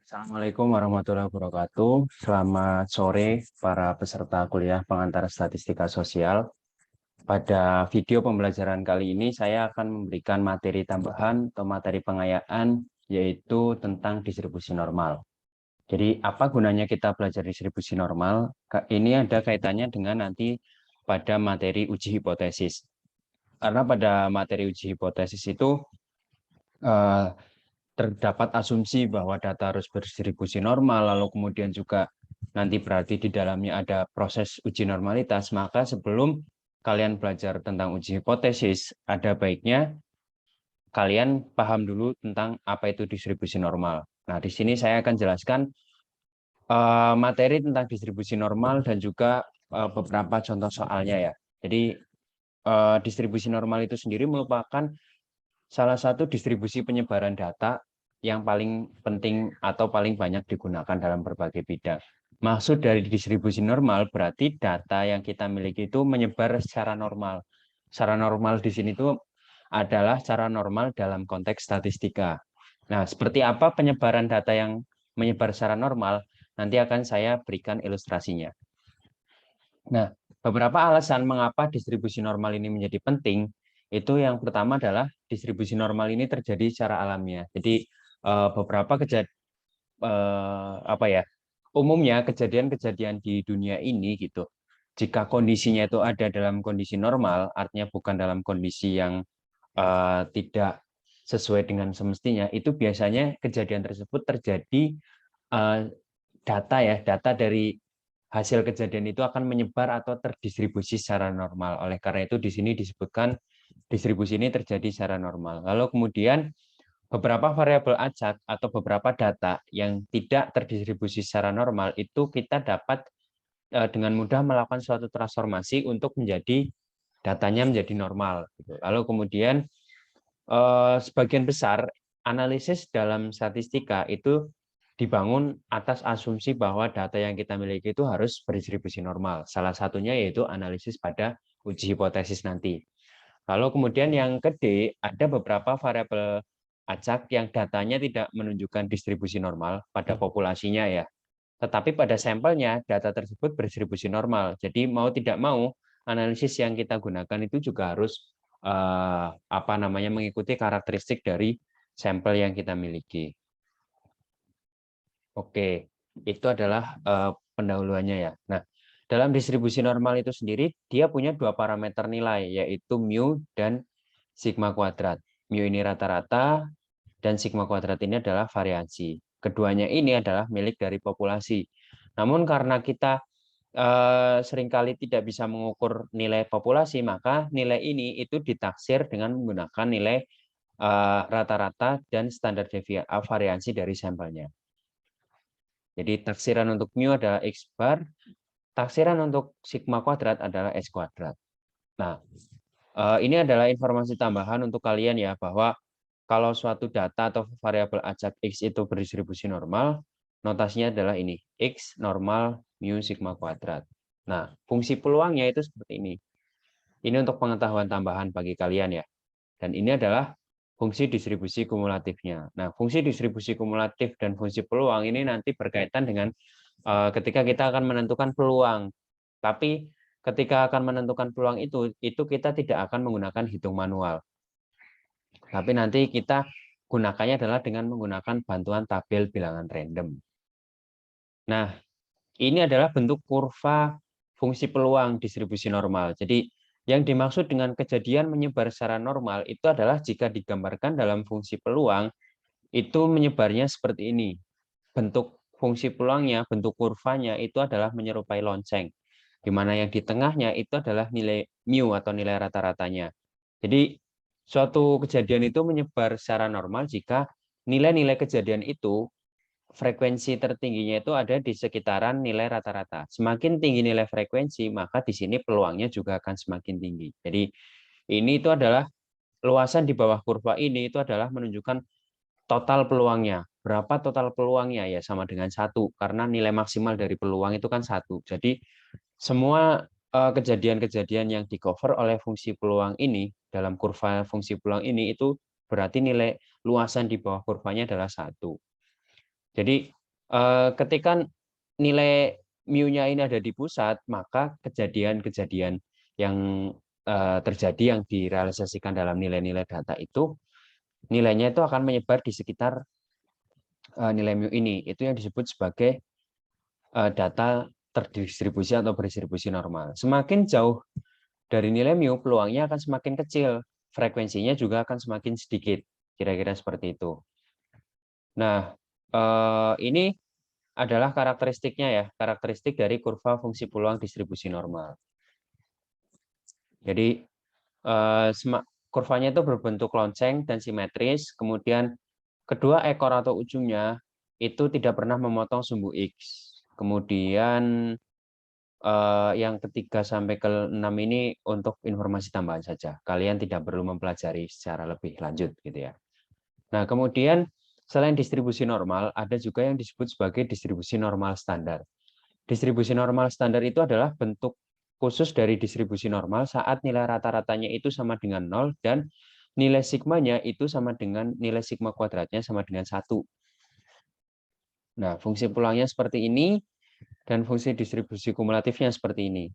Assalamualaikum warahmatullahi wabarakatuh. Selamat sore para peserta kuliah pengantar statistika sosial. Pada video pembelajaran kali ini saya akan memberikan materi tambahan atau materi pengayaan yaitu tentang distribusi normal. Jadi apa gunanya kita belajar distribusi normal? Ini ada kaitannya dengan nanti pada materi uji hipotesis. Karena pada materi uji hipotesis itu eh, terdapat asumsi bahwa data harus berdistribusi normal, lalu kemudian juga nanti berarti di dalamnya ada proses uji normalitas, maka sebelum kalian belajar tentang uji hipotesis, ada baiknya kalian paham dulu tentang apa itu distribusi normal. Nah, di sini saya akan jelaskan materi tentang distribusi normal dan juga beberapa contoh soalnya ya. Jadi distribusi normal itu sendiri merupakan salah satu distribusi penyebaran data yang paling penting atau paling banyak digunakan dalam berbagai bidang. Maksud dari distribusi normal berarti data yang kita miliki itu menyebar secara normal. Secara normal di sini itu adalah secara normal dalam konteks statistika. Nah, seperti apa penyebaran data yang menyebar secara normal? Nanti akan saya berikan ilustrasinya. Nah, beberapa alasan mengapa distribusi normal ini menjadi penting, itu yang pertama adalah distribusi normal ini terjadi secara alamiah. Jadi beberapa apa ya, umumnya kejadian-kejadian di dunia ini gitu, jika kondisinya itu ada dalam kondisi normal, artinya bukan dalam kondisi yang tidak sesuai dengan semestinya, itu biasanya kejadian tersebut terjadi eh, data dari hasil kejadian itu akan menyebar atau terdistribusi secara normal. Oleh karena itu di sini disebutkan distribusi ini terjadi secara normal. Lalu kemudian beberapa variabel acak atau beberapa data yang tidak terdistribusi secara normal itu kita dapat dengan mudah melakukan suatu transformasi untuk menjadi datanya menjadi normal. Lalu kemudian sebagian besar analisis dalam statistika itu dibangun atas asumsi bahwa data yang kita miliki itu harus berdistribusi normal. Salah satunya yaitu analisis pada uji hipotesis nanti. Lalu kemudian yang kedua, ada beberapa variabel acak yang datanya tidak menunjukkan distribusi normal pada populasinya ya. Tetapi pada sampelnya data tersebut berdistribusi normal. Jadi mau tidak mau analisis yang kita gunakan itu juga harus apa namanya mengikuti karakteristik dari sampel yang kita miliki. Oke, itu adalah pendahuluannya ya. Nah, dalam distribusi normal itu sendiri dia punya dua parameter nilai yaitu mu dan sigma kuadrat. Mu ini rata-rata dan sigma kuadrat ini adalah variansi. Keduanya ini adalah milik dari populasi. Namun karena kita seringkali tidak bisa mengukur nilai populasi, maka nilai ini itu ditaksir dengan menggunakan nilai rata-rata dan standar variansi dari sampelnya. Jadi taksiran untuk mu adalah X bar, taksiran untuk sigma kuadrat adalah S kuadrat. Nah, ini adalah informasi tambahan untuk kalian ya, bahwa kalau suatu data atau variabel acak X itu berdistribusi normal, notasinya adalah ini, X normal mu sigma kuadrat. Nah, fungsi peluangnya itu seperti ini. Ini untuk pengetahuan tambahan bagi kalian ya. Dan ini adalah fungsi distribusi kumulatifnya. Nah, fungsi distribusi kumulatif dan fungsi peluang ini nanti berkaitan dengan ketika kita akan menentukan peluang. Tapi ketika akan menentukan peluang itu kita tidak akan menggunakan hitung manual. Tapi nanti kita gunakannya adalah dengan menggunakan bantuan tabel bilangan random. Nah, ini adalah bentuk kurva fungsi peluang distribusi normal. Jadi yang dimaksud dengan kejadian menyebar secara normal itu adalah jika digambarkan dalam fungsi peluang, itu menyebarnya seperti ini. Bentuk fungsi peluangnya, bentuk kurvanya itu adalah menyerupai lonceng. Di mana yang di tengahnya itu adalah nilai mu atau nilai rata-ratanya. Jadi suatu kejadian itu menyebar secara normal jika nilai-nilai kejadian itu frekuensi tertingginya itu ada di sekitaran nilai rata-rata. Semakin tinggi nilai frekuensi, maka di sini peluangnya juga akan semakin tinggi. Jadi ini itu adalah luasan di bawah kurva ini itu adalah menunjukkan total peluangnya. Berapa total peluangnya? Ya sama dengan 1, karena nilai maksimal dari peluang itu kan 1. Jadi semua kejadian-kejadian yang di-cover oleh fungsi peluang ini, dalam kurva fungsi peluang ini, itu berarti nilai luasan di bawah kurvanya adalah 1. Jadi Ketika nilai mu-nya ini ada di pusat, maka kejadian-kejadian yang terjadi yang direalisasikan dalam nilai-nilai data itu, nilainya itu akan menyebar di sekitar nilai mu ini. Itu yang disebut sebagai data terdistribusi atau berdistribusi normal. Semakin jauh dari nilai mu, peluangnya akan semakin kecil, frekuensinya juga akan semakin sedikit, kira-kira seperti itu. Nah, ini adalah karakteristiknya ya, karakteristik dari kurva fungsi peluang distribusi normal. Jadi kurvanya itu berbentuk lonceng dan simetris, kemudian kedua ekor atau ujungnya itu tidak pernah memotong sumbu X. Kemudian yang ketiga sampai ke-6 ini untuk informasi tambahan saja. Kalian tidak perlu mempelajari secara lebih lanjut gitu ya. Nah, kemudian selain distribusi normal, ada juga yang disebut sebagai distribusi normal standar. Distribusi normal standar itu adalah bentuk khusus dari distribusi normal saat nilai rata-ratanya itu sama dengan 0 dan nilai sigmanya itu sama dengan nilai sigma kuadratnya sama dengan 1. Nah, fungsi pulangnya seperti ini dan fungsi distribusi kumulatifnya seperti ini.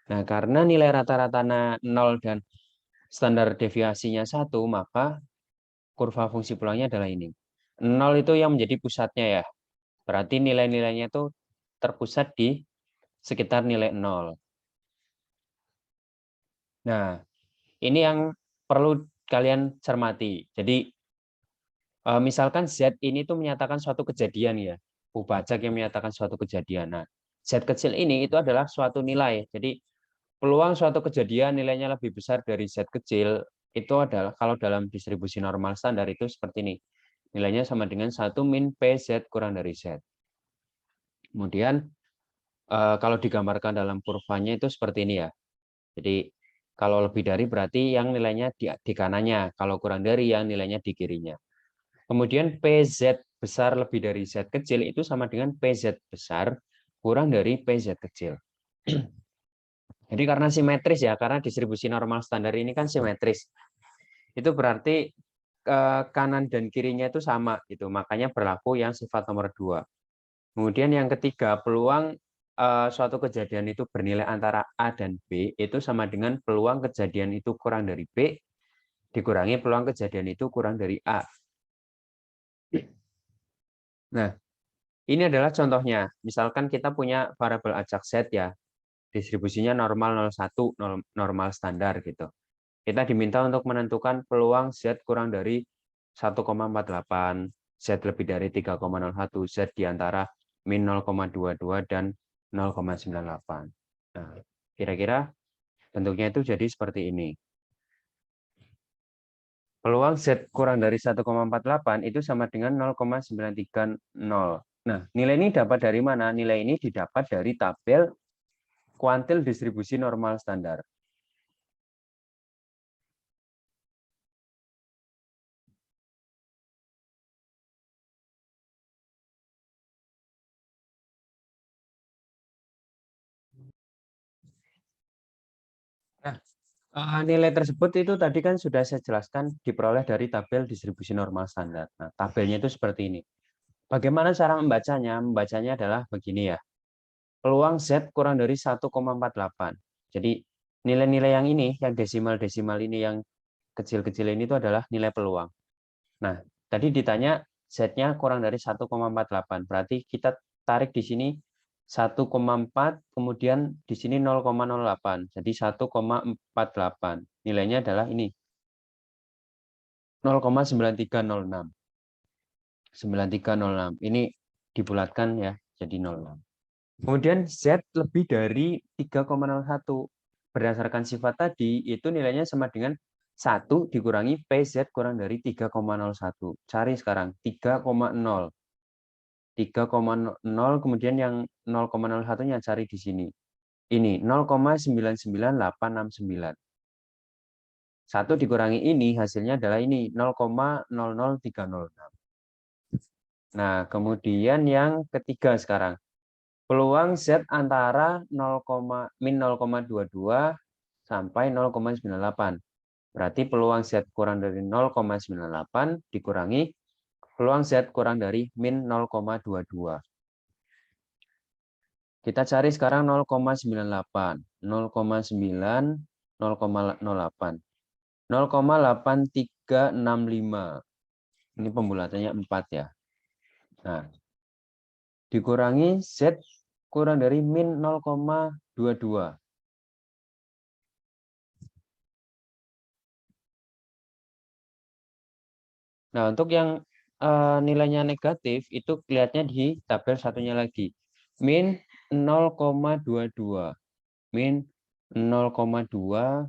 Nah, karena nilai rata-rata 0 dan standar deviasinya 1, maka kurva fungsi pulangnya adalah ini. 0 itu yang menjadi pusatnya ya. Berarti nilai-nilainya itu terpusat di sekitar nilai 0. Nah, ini yang perlu kalian cermati. Jadi, misalkan Z ini tuh menyatakan suatu kejadian ya. Pubajak yang menyatakan suatu kejadian. Nah, Z kecil ini itu adalah suatu nilai. Jadi, peluang suatu kejadian nilainya lebih besar dari Z kecil itu adalah kalau dalam distribusi normal standar itu seperti ini. Nilainya sama dengan 1 min PZ kurang dari Z. Kemudian kalau digambarkan dalam kurvanya itu seperti ini ya. Jadi kalau lebih dari berarti yang nilainya di kanannya, kalau kurang dari yang nilainya di kirinya. Kemudian PZ besar lebih dari Z kecil itu sama dengan PZ besar kurang dari PZ kecil. Jadi karena simetris ya, karena distribusi normal standar ini kan simetris. Itu berarti kanan dan kirinya itu sama gitu. Makanya berlaku yang sifat nomor 2. Kemudian yang ketiga, peluang suatu kejadian itu bernilai antara A dan B itu sama dengan peluang kejadian itu kurang dari B dikurangi peluang kejadian itu kurang dari A. Nah, ini adalah contohnya. Misalkan kita punya variabel acak Z ya, distribusinya normal 01, normal standar gitu. Kita diminta untuk menentukan peluang Z kurang dari 1,48, Z lebih dari 3,01, Z di antara min 0,22 dan 0,98. Nah, kira-kira bentuknya itu jadi seperti ini. Peluang Z kurang dari 1,48 itu sama dengan 0,930. Nah, nilai ini dapat dari mana? Nilai ini didapat dari tabel kuantil distribusi normal standar. Nah, nilai tersebut itu tadi kan sudah saya jelaskan diperoleh dari tabel distribusi normal standar. Nah, tabelnya itu seperti ini. Bagaimana cara membacanya? Membacanya adalah begini ya. Peluang Z kurang dari 1,48. Jadi nilai-nilai yang ini, yang desimal-desimal ini, yang kecil-kecil ini itu adalah nilai peluang. Nah, tadi ditanya Z-nya kurang dari 1,48. Berarti kita tarik di sini 1,4, kemudian di sini 0,08. Jadi 1,48. Nilainya adalah ini. 0,9306. 9306. Ini dibulatkan ya, jadi 06. Kemudian Z lebih dari 3,01. Berdasarkan sifat tadi, itu nilainya sama dengan 1 dikurangi PZ kurang dari 3,01. Cari sekarang 3,0. 3,0 kemudian yang 0,01-nya cari di sini. Ini 0,998869. 1 dikurangi ini hasilnya adalah ini 0,00306. Nah, kemudian yang ketiga sekarang. Peluang Z antara 0, min 0,22 sampai 0,98. Berarti peluang Z kurang dari 0,98 dikurangi peluang Z kurang dari min 0,22. Kita cari sekarang 0,98, 0,9, 0,08, 0,8365. Ini pembulatannya 4 ya. Nah, dikurangi Z kurang dari min 0,22. Nah, untuk yang nilainya negatif itu kelihatannya di tabel satunya lagi. Min 0,22. Min 0,2.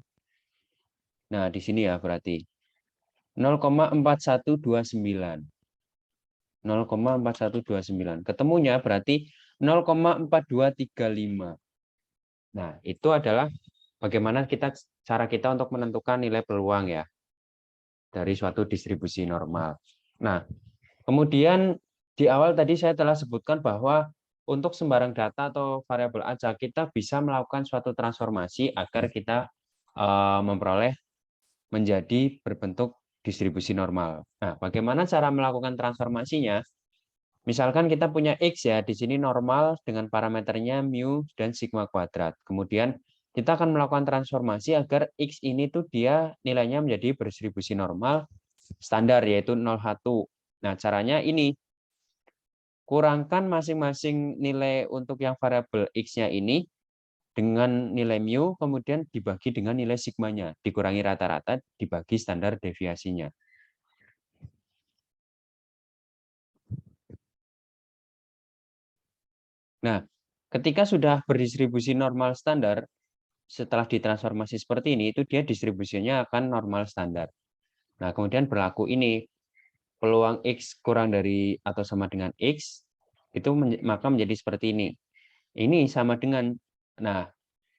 Nah, di sini ya berarti 0,4129. 0,4129. Ketemunya berarti 0,4235. Nah, itu adalah bagaimana cara kita untuk menentukan nilai peluang ya dari suatu distribusi normal. Nah, kemudian di awal tadi saya telah sebutkan bahwa untuk sembarang data atau variabel acak kita bisa melakukan suatu transformasi agar kita memperoleh menjadi berbentuk distribusi normal. Nah, bagaimana cara melakukan transformasinya? Misalkan kita punya X ya, di sini normal dengan parameternya mu dan sigma kuadrat. Kemudian kita akan melakukan transformasi agar X ini tuh dia nilainya menjadi berdistribusi normal standar yaitu 0,1. Nah, caranya ini kurangkan masing-masing nilai untuk yang variabel X-nya ini dengan nilai mu, kemudian dibagi dengan nilai sigmanya, dikurangi rata-rata, dibagi standar deviasinya. Nah, ketika sudah berdistribusi normal standar, setelah ditransformasi seperti ini, itu dia distribusinya akan normal standar. Nah, kemudian berlaku ini, peluang X kurang dari atau sama dengan X, itu maka menjadi seperti ini. Ini sama dengan, nah,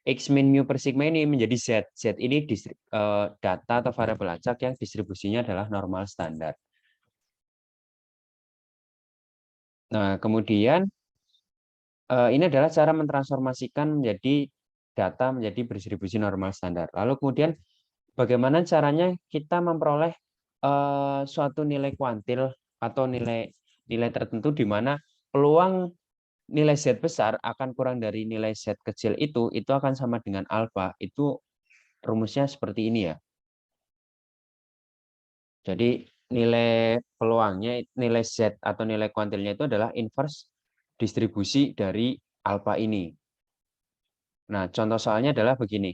X min mu per sigma ini menjadi Z. Z ini data atau variabel acak yang distribusinya adalah normal standar. Nah, kemudian ini adalah cara mentransformasikan menjadi data menjadi berdistribusi normal standar. Lalu kemudian bagaimana caranya kita memperoleh suatu nilai kuantil atau nilai tertentu di mana peluang nilai Z besar akan kurang dari nilai Z kecil itu akan sama dengan alfa. Itu rumusnya seperti ini ya. Jadi nilai peluangnya, nilai Z atau nilai kuantilnya itu adalah inverse distribusi dari alfa ini. Nah, contoh soalnya adalah begini.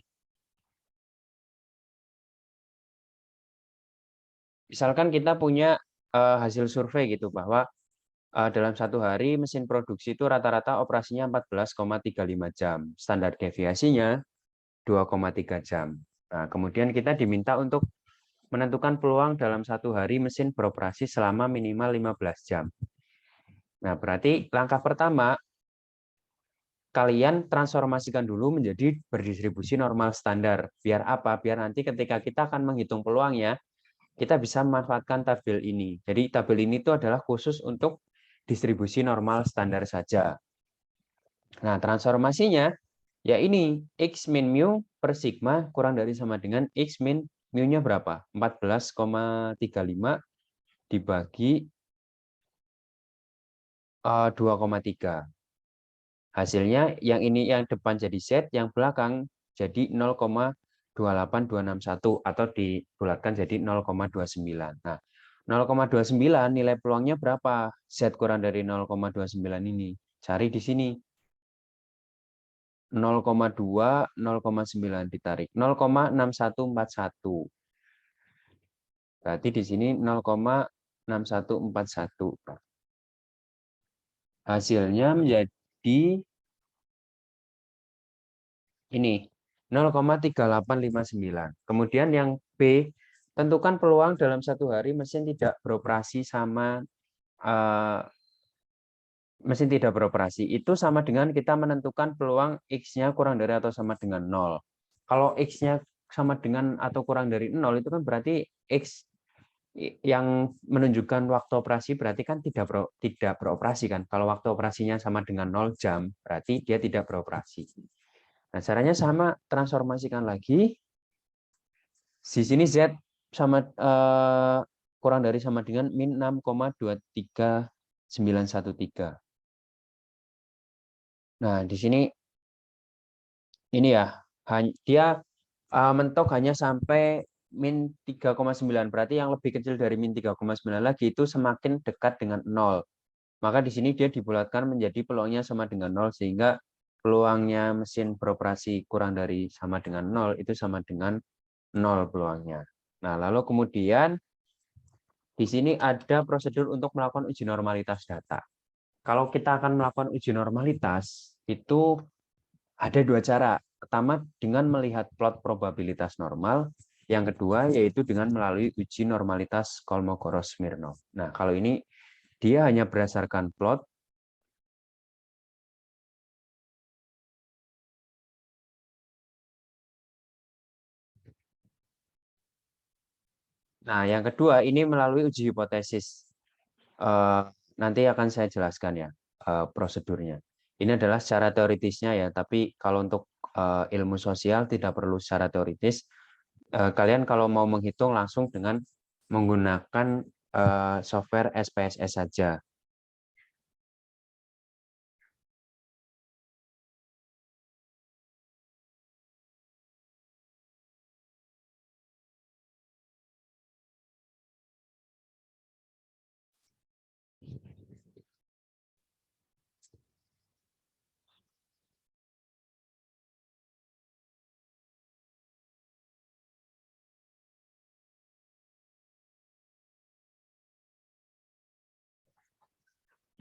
Misalkan kita punya hasil survei gitu bahwa dalam satu hari mesin produksi itu rata-rata operasinya 14,35 jam. Standar deviasinya 2,3 jam. Nah, kemudian kita diminta untuk menentukan peluang dalam satu hari mesin beroperasi selama minimal 15 jam. Nah, berarti langkah pertama, kalian transformasikan dulu menjadi berdistribusi normal standar. Biar apa? Biar nanti ketika kita akan menghitung peluangnya, kita bisa memanfaatkan tabel ini. Jadi tabel ini itu adalah khusus untuk distribusi normal standar saja. Nah, transformasinya ya ini X min mu per sigma kurang dari sama dengan X min mu-nya berapa? 14,35 dibagi 2,3. Hasilnya yang ini yang depan jadi Z, yang belakang jadi 0,28261 atau dibulatkan jadi 0,29. Nah, 0,29 nilai peluangnya berapa? Z kurang dari 0,29 ini. Cari di sini. 0,2, 0,9 ditarik. 0,6141. Berarti di sini 0,6141. Hasilnya menjadi ini 0,3859. Kemudian yang B, tentukan peluang dalam satu hari mesin tidak beroperasi sama mesin tidak beroperasi. Itu sama dengan kita menentukan peluang X-nya kurang dari atau sama dengan 0. Kalau X-nya sama dengan atau kurang dari 0 itu kan berarti X yang menunjukkan waktu operasi berarti kan tidak beroperasi kan. Kalau waktu operasinya sama dengan 0 jam, berarti dia tidak beroperasi. Nah, caranya sama, transformasikan lagi. Di sini Z sama kurang dari sama dengan min 6,23913. Nah, di sini ini ya, dia mentok hanya sampai min 3,9. Berarti yang lebih kecil dari min 3,9 lagi itu semakin dekat dengan 0. Maka di sini dia dibulatkan menjadi peluangnya sama dengan 0, sehingga peluangnya mesin beroperasi kurang dari sama dengan 0 itu sama dengan 0 peluangnya. Nah, lalu kemudian di sini ada prosedur untuk melakukan uji normalitas data. Kalau kita akan melakukan uji normalitas, itu ada dua cara. Pertama, dengan melihat plot probabilitas normal. Yang kedua, yaitu dengan melalui uji normalitas Kolmogorov-Smirnov. Nah, kalau ini dia hanya berdasarkan plot. Nah, yang kedua, ini melalui uji hipotesis. Nanti akan saya jelaskan ya prosedurnya. Ini adalah secara teoritisnya ya, tapi kalau untuk ilmu sosial tidak perlu secara teoritis. Kalian kalau mau menghitung langsung dengan menggunakan software SPSS saja.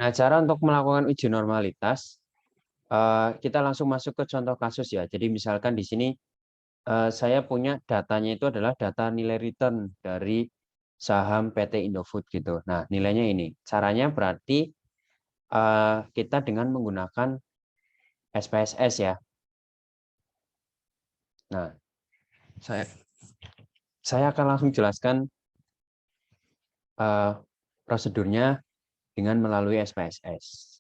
Nah, cara untuk melakukan uji normalitas, kita langsung masuk ke contoh kasus ya. Jadi misalkan di sini saya punya datanya itu adalah data nilai return dari saham PT Indofood gitu. Nah, nilainya ini. Caranya berarti kita dengan menggunakan SPSS ya. Nah, saya saya akan langsung jelaskan prosedurnya dengan melalui SPSS.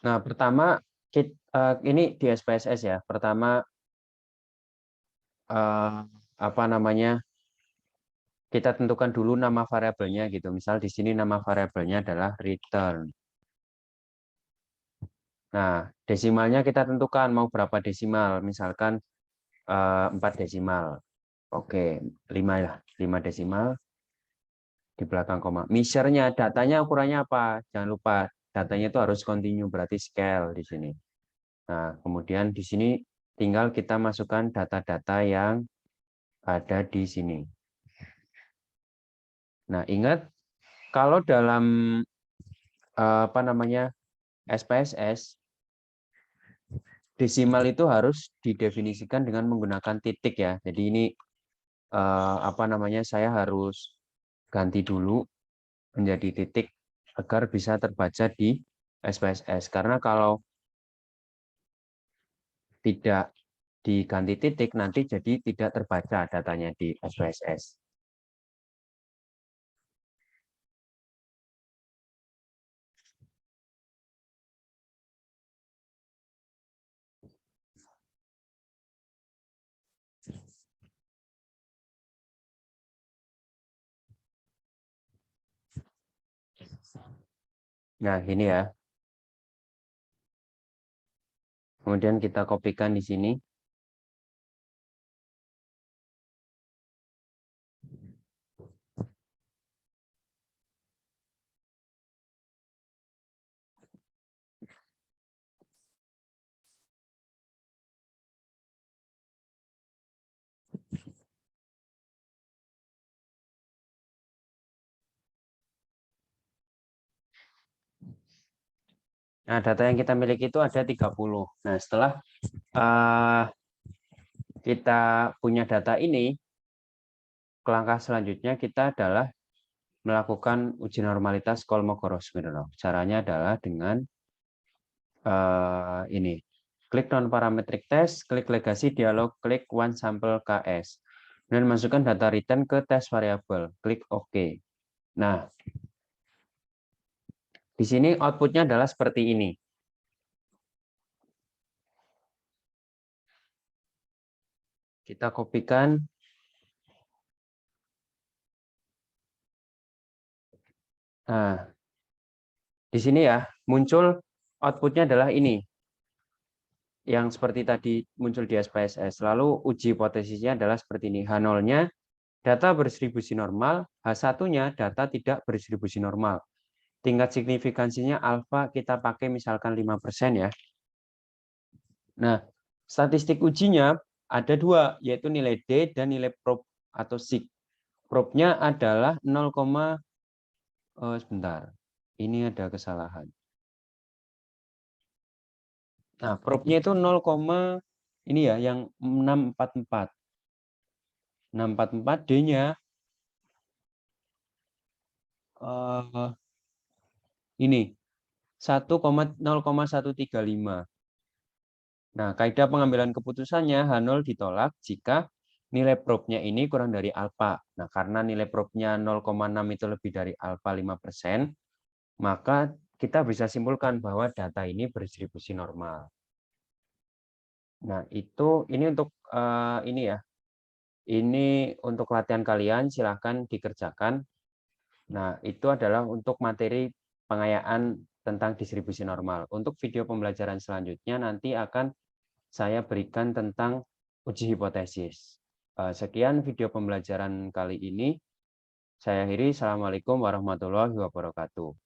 Nah, pertama ini di SPSS ya. Pertama apa namanya? Kita tentukan dulu nama variabelnya gitu. Misal di sini nama variabelnya adalah return. Nah, desimalnya kita tentukan mau berapa desimal. Misalkan 4 desimal. Oke, 5 ya. 5 desimal di belakang koma. Measure-nya, datanya ukurannya apa? Jangan lupa, datanya itu harus continue, berarti scale di sini. Nah, kemudian di sini tinggal kita masukkan data-data yang ada di sini. Nah, ingat kalau dalam apa namanya SPSS, desimal itu harus didefinisikan dengan menggunakan titik ya. Jadi ini apa namanya saya harus ganti dulu menjadi titik agar bisa terbaca di SPSS. Karena kalau tidak diganti titik nanti jadi tidak terbaca datanya di SPSS. Nah, ini ya. Kemudian kita kopikan di sini. Nah, data yang kita miliki itu ada 30. Nah, setelah kita punya data ini, langkah selanjutnya kita adalah melakukan uji normalitas Kolmogorov-Smirnov. Caranya adalah dengan ini. Klik non-parametric test, klik legasi dialog, klik one sample KS. Dan masukkan data return ke tes variabel, klik OK. Nah, Di sini outputnya adalah seperti ini. Kita kopikan. Nah, di sini ya, muncul outputnya adalah ini. Yang seperti tadi muncul di SPSS. Lalu uji hipotesisnya adalah seperti ini. H0-nya data berdistribusi normal, H1-nya data tidak berdistribusi normal. Tingkat signifikansinya alfa kita pakai misalkan 5% ya. Nah, statistik ujinya ada dua, yaitu nilai D dan nilai probe atau sig. Probe-nya adalah 0, sebentar. Ini ada kesalahan. Nah, probe-nya itu 0, ini ya yang 644. 644 D-nya ini 0,135. Nah, kaidah pengambilan keputusannya H0 ditolak jika nilai probe-nya ini kurang dari alfa. Nah, karena nilai probe-nya 0,6 itu lebih dari alfa 5%, maka kita bisa simpulkan bahwa data ini berdistribusi normal. Nah, ini untuk ini ya. Ini untuk latihan kalian, silahkan dikerjakan. Nah, itu adalah untuk materi pengayaan tentang distribusi normal. Untuk video pembelajaran selanjutnya nanti akan saya berikan tentang uji hipotesis. Sekian video pembelajaran kali ini. Saya akhiri. Assalamualaikum warahmatullahi wabarakatuh.